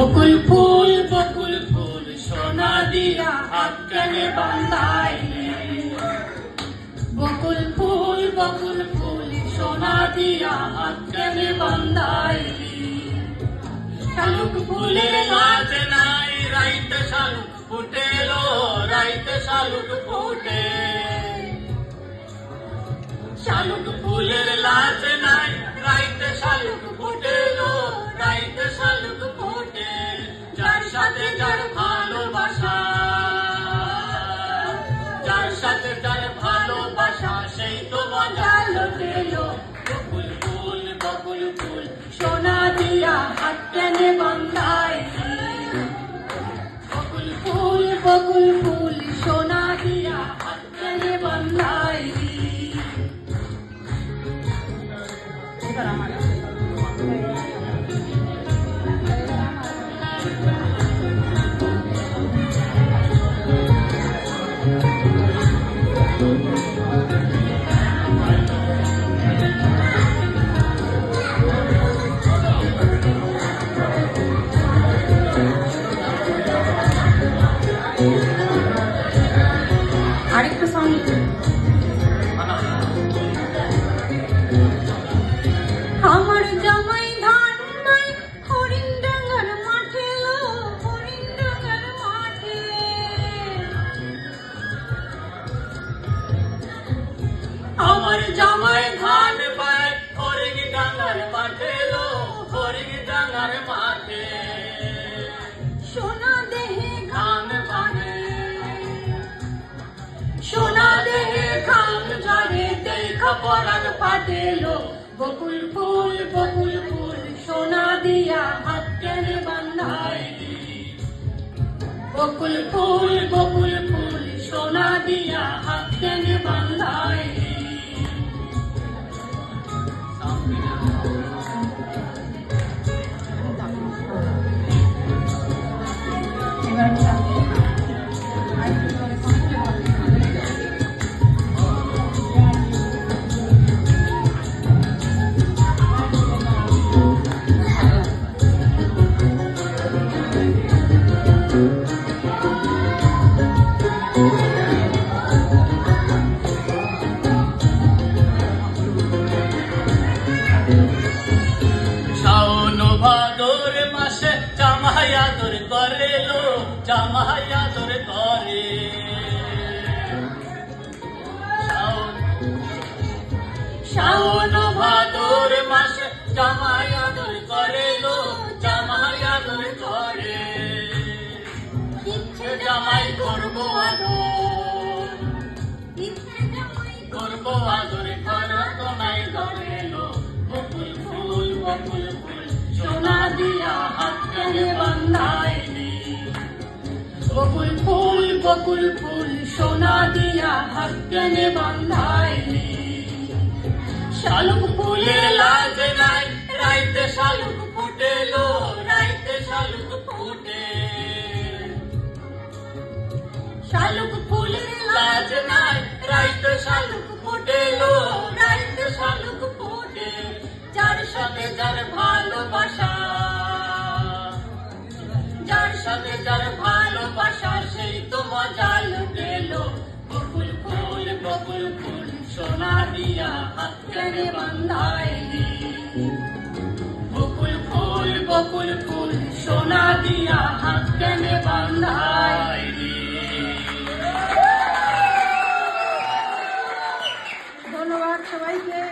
বকুল ফুল সোনা দিয়া হাত কেনে বান্ধাইলি। বকুল ফুল সোনা দিয়া হাত কেনে বান্ধাইলি। শালুক ফুলের লাজ নাই রাইতে শালুক ফুটেলো, রাইতে শালুক ফুটে। শালুক ফুলের লাজ নাই রাইতে শালুক ফুটেলো, রাইতে শালুক ফুটে। যার সাথে যার ভালোবাসা, যার সাথে যার ভালোবাসা সেই তো মজা লুটেলো। বকুল ফুল সোনা দিয়া হাত কেনে বান্ধাইলি। বকুল ফুল সোনা দিয়া হাত কেনে বান্ধাইলি। আরেকটু সঙ্গ। আমার জামাই ধান নাই হরিণ ডাঙ্গার মাঠে লো, হরিণ ডাঙ্গার মাঠে। আমার জামাই ধান পায় হরিণ ডাঙ্গার মাঠে লো, হরিণ ডাঙ্গার মাঠে। সোনা দেহে ঘাম বানে, সোনা দেহে ঘাম ঝরে, দেখা পরাণ পাটেলো। বকুল ফুল সোনা দিয়া হাত কেনে বান্ধাইলি। বকুল ফুল সোনা দিয়া হাত কেনে বান্ধাইলি। শাওন ভাদর মাসে জামাই আদর করে লো, জামাই আদর করে। শাওন ভাদর মাসে জামাই আদর করে লো, জামাই আদর করে। ইচ্ছে জামাই করবো আদর, করবো আদর করা তো নাই ধরে লো। বকুল ফুল সোনা দিয়া হাত কেনে বান্ধাইলি। বকুল ফুল সোনা দিয়া হাত কেনে বান্ধাইলি। শালুক ফুলের লাজ নাই রাইতে শালুক ফুটেলো, রাইতে শালুক ফুটে। শালুক ফুলের লাজ নাই রাইতে শালুক ফুটেলো, রাইতে শালুক ফুটে। যার সাথে যার ভালোবাসা, যার সাথে যার ভালোবাসা সেই তো মজা লুটেলো। বকুল ফুল সোনা দিয়া হাত কেনে বান্ধাইলি। বকুল ফুল সোনা দিয়া হাত কেনে বান্ধাইলি। ধন্যবাদ সবাইকে।